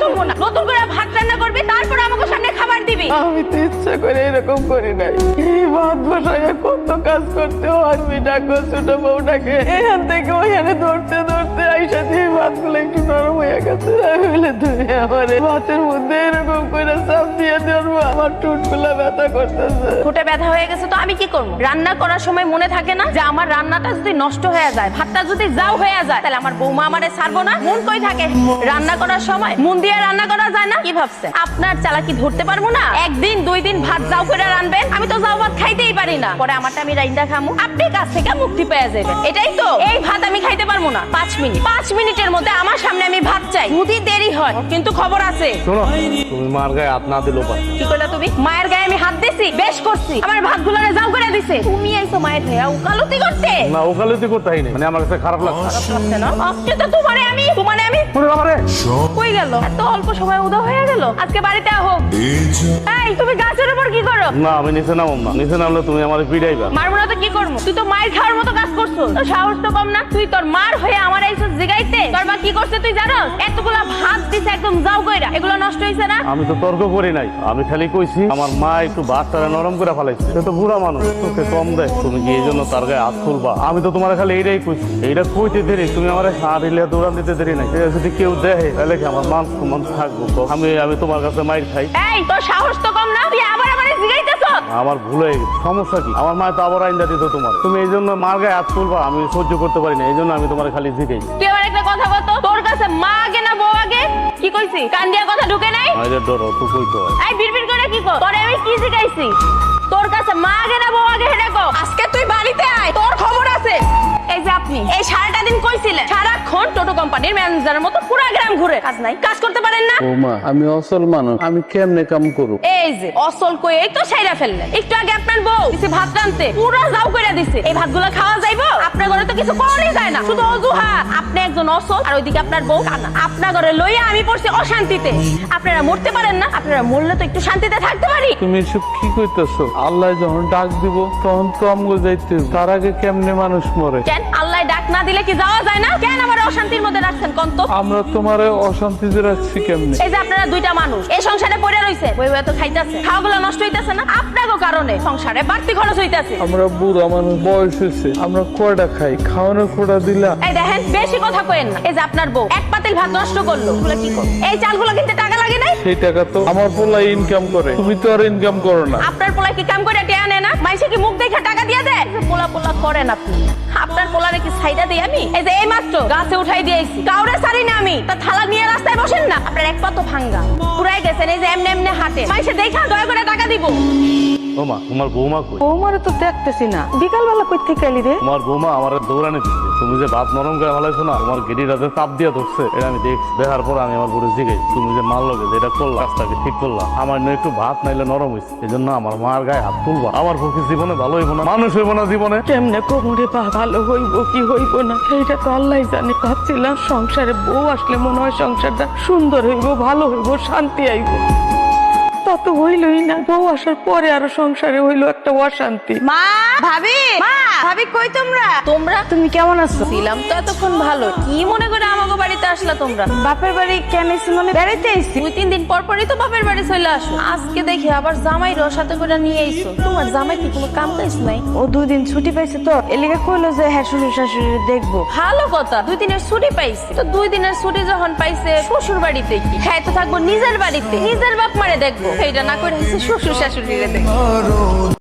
শুনবো না। নতুন করে ভাত রান্না করবি, তারপর আমাকে সামনে খাবার দিবি। আমি তো ইচ্ছা করে এরকম করি নাই। এই ভাত বসায় কত কাজ করতে হয়, ডাকো ছোট বউটাকে এখান থেকে ওখানে ধরতে ধরতে আইসা দিয়ে ভাতগুলো একটু নরম হয়ে গেছে। আমি বলে তুমি আমার ভাতের মধ্যে এরকম করে চাপ দিয়ে ধরবো, আমার ঠোঁটগুলো ব্যথা করতেছে। ঠোঁটে ব্যথা হয়ে গেছে তো আমি কি করবো? রান্না করার সময় মনে থাকে না যে আমার রান্নাটা যদি নষ্ট হয়ে যায়, ভাতটা যদি যাও হয়ে যায়, তাহলে আমার বৌমা আমারে ছাড়বো না? মন কই থাকে? রান্না করার সময় মন দিয়ে রান্না করা যায় না? কি ভাবছেন আপনার চালাকি ধরতে পারবো না? একদিন দুই দিন ভাত যাও করে রানবেন, আমি তো যাও ভাত খাইতেই পারি না। পরে আমারটা আমি রাইন্দা খামু, আপনি কাছ থেকে মুক্তি পেয়ে যাবেন। এটাই তো। এই ভাত আমি খাইতে পারবো না। 5 মিনিটের মধ্যে আমার সামনে আমি ভাত চাই। যদি দেরি হয় কিন্তু খবর আছে। শোনো, তুমি মার গায়ে হাত না দিলেও পারো। কি কইলা তুমি? মায়ের গায়ে আমি হাত দিছি? বেশ করছি। আমার ভাতগুলোরে যাও করে দিছে। তুমি আইছো মায়ের হয়ে উকালতি করতে? না, ওকালতি করতে হয়নি, মানে আমার কাছে খারাপ লাগছে। লাগছে না? আজকে তো তোমারে আমি ওরে বাবারে, কই গেল? এত অল্প সময় উদা হয়ে গেল। আজকে বাড়িতে আহো। এই তুমি গাছের উপর কি করো? না আমি নিচে নামব না। নিচে নামলে তুমি আমার পিড়াইবা। মারবো না তো কি করবো? তুই তো মায়ের খাওয়ার মতো কাজ করছো। তোর সাহস তো কম না। তুই তোর মার হয়ে আমার আইছো জিগাইতে। তোর মা কি করছে তুই জানো? এতগুলা ভাত দিছে একদম যাও কইরা। এগুলো নষ্ট হইছে না? আমি তো তর্ক করি নাই, আমি খালি কইছি আমার মা একটু ভাতটা নরম করে ফেলাইছে। সে তো বুড়া মানুষ, তোকে কম দেয়, তুমি কি এই জন্য তার গায়ে হাত তুলবা? আমি তো তোমার খালি এইটাই কইছি। এইটা কইতে দেরি, তুমি আমার হাত হিলে দৌড়ান দিতে দেরি নাই। এটা যদি কেউ দেখে তাহলে কি আমার মান সম্মান থাকবো? তো আমি তোমার কাছে মাইর খাই। এই তোর সাহস তো কম না? তুই আবার আমারে জিগাইতেছ? আমার ভুল হয়ে গেছে, সমস্যা কি? আমার মা তো আবার আইন্দা দিত তোমার, তুমি এই জন্য মার গায়ে হাত তুলবা আমি সহ্য করতে পারি না, এই জন্য আমি তোমার খালি জিগাই। তুই আবার একটা কথা বলতো, তোর কাছে মা আগে না বউ আগে? কি কইছি? কান দিয়া কথা ঢুকে নাই? আমাদের ডর তো কইতে হয়। এই বিড়বিড় করে কি কর? তোরে আমি কি জিগাইছি? তোর কাছে মা আগে না বউ আগে হেডে কো। আজকে তুই বাড়িতে আয়, তোর খবর আছে। এই যে আপনি এই সারাটা দিন কইছিলেন সারাক্ষণ টোটো কোম্পানির ম্যানেজারের মতো পুরো গ্রাম ঘুরে, কাজ নাই, কাজ করতে পারেন না? বৌমা, আমি অসল মানুষ, আমি কেমনে কাম করব? এই যে অসল কই এই তো সাইরা ফেললেন। একটু আগে আপনার বউ দিছে ভাত রানতে, পুরো যাও কইরা দিছে। এই ভাতগুলো খাওয়া যাইবো? আপনার ঘরে তো কিছু করাই যায় না, শুধু অজুহাত। আপনি একজন অসল আর ওইদিকে আপনার বউ কানা। আপনার ঘরে লইয়া আমি পড়ছি অশান্তিতে। আপনারা মরতে পারেন না? আপনারা মরলে তো একটু শান্তিতে থাকতে পারি। তুমি এসব কি কইতেছো? আল্লাহ যখন ডাক দিব তখন তো আমগো যাইতে হবে। তার আগে কেমনে মানুষ মরে? কেন আল্লাহ ডাক না দিলে কি যাওয়া যায় না? কেন আমার অশান্তির মধ্যে রাখছেন কোন তো? আমরা তোমারে অশান্তিতে রাখছি কেমনে? এই যে আপনারা দুইটা মানুষ এই সংসারে পড়ে রইছে, ওই তো খাইতেছে, খাওয়াগুলো নষ্ট হইতেছে না? আপনারও কারণে সংসারে বাড়তি খরচ হইতেছে। আমরা বুড়া মানুষ, বয়স হয়েছে, আমরা কয়টা খাই, খাওয়ানোর খোটা দিলা। এই দেখেন বেশি কথা কইেন না। এই যে আপনার বউ এক পাতিল ভাত নষ্ট করলো, এগুলো কি করবে? এই চালগুলো কিনতে টাকা লাগে নাই? সেই টাকা তো আমার পোলা ইনকাম করে, তুমি তো আর ইনকাম করো না। আপনার পোলা কি কাম করে টেয়া নেয় না? মাইসে কি মুখ দেখে টাকা দিয়ে দেয়? পোলা পোলা করেন আপনি। আপনার পোলারে কি ছাইড়া দেই আমি? এই যে এই মাত্র গাছে উঠাই দিয়েছি, কাউরে ছাড়ি না আমি। তা থালা নিয়ে রাস্তায় বসেন না? আপনার এক পা তো ভাঙ্গা, পুরাই গেছেন। এই যে এমনি এমনি হাঁটে, মাইসে দেখা দয়া করে টাকা দিব। ও মা, তোমার বৌমা কই? বৌমারে তো দেখতেছি না, বিকালবেলা কই থেকে এলি রে? তোমার বৌমা আমার দৌড়ানে দিচ্ছে। তুমি যে ভাত নরম করে ফেলাইছো না, তোমার গেটিটাতে চাপ দিয়ে ধরছে, এটা আমি দেখছি। দেখার পর আমি আমার বুড়ি জিগাই, তুমি যে মারলো যেটা করলা, কাজটাকে ঠিক করলা। আমার নিয়ে একটু ভাত নাইলে নরম হয়েছে, এই জন্য আমার মার গায়ে হাত তুলবা। আমার পক্ষে জীবনে ভালো হইব না, মানুষ হইব না জীবনে। কেমনে কোমরে পা ভালো হইব কি হইব না এইটা তো আল্লাহ জানে। ভাবছিলাম সংসারে বউ আসলে মনে হয় সংসারটা সুন্দর হইব, ভালো হইব, শান্তি আইব। তা তো হইলই না। বউ আসার পরে আরো সংসারে হইলো একটা অশান্তি। মা, ভাবি, মা, ভাবি কই তোমরা? তুমি কেমন আছো? ছিলাম তো এতক্ষণ ভালো। কি মনে করে আমাকে বাড়িতে আসলা তোমরা? বাপের বাড়ি কেন এসেছি? মানে বেড়াইতে এসেছি। 2-3 দিন পর পরই তো বাপের বাড়ি চলে আসো। আজকে দেখি আবার জামাই সাথে করে নিয়ে আইছো। তোমার জামাই কি কোনো কাম কাজ নাই? ও 2 দিন ছুটি পাইছে তো এলিগে কইলো যে হ্যাঁ শ্বশুর শাশুড়ি দেখবো। ভালো কথা, 2 দিনের ছুটি পাইছে তো 2 দিনের ছুটি যখন পাইছে শ্বশুর বাড়িতে কি হ্যাঁ তো থাকবো নিজের বাড়িতে, নিজের বাপ মারে দেখবো। এইটা না করে শ্বশুর শাশুড়িরে দেখবো।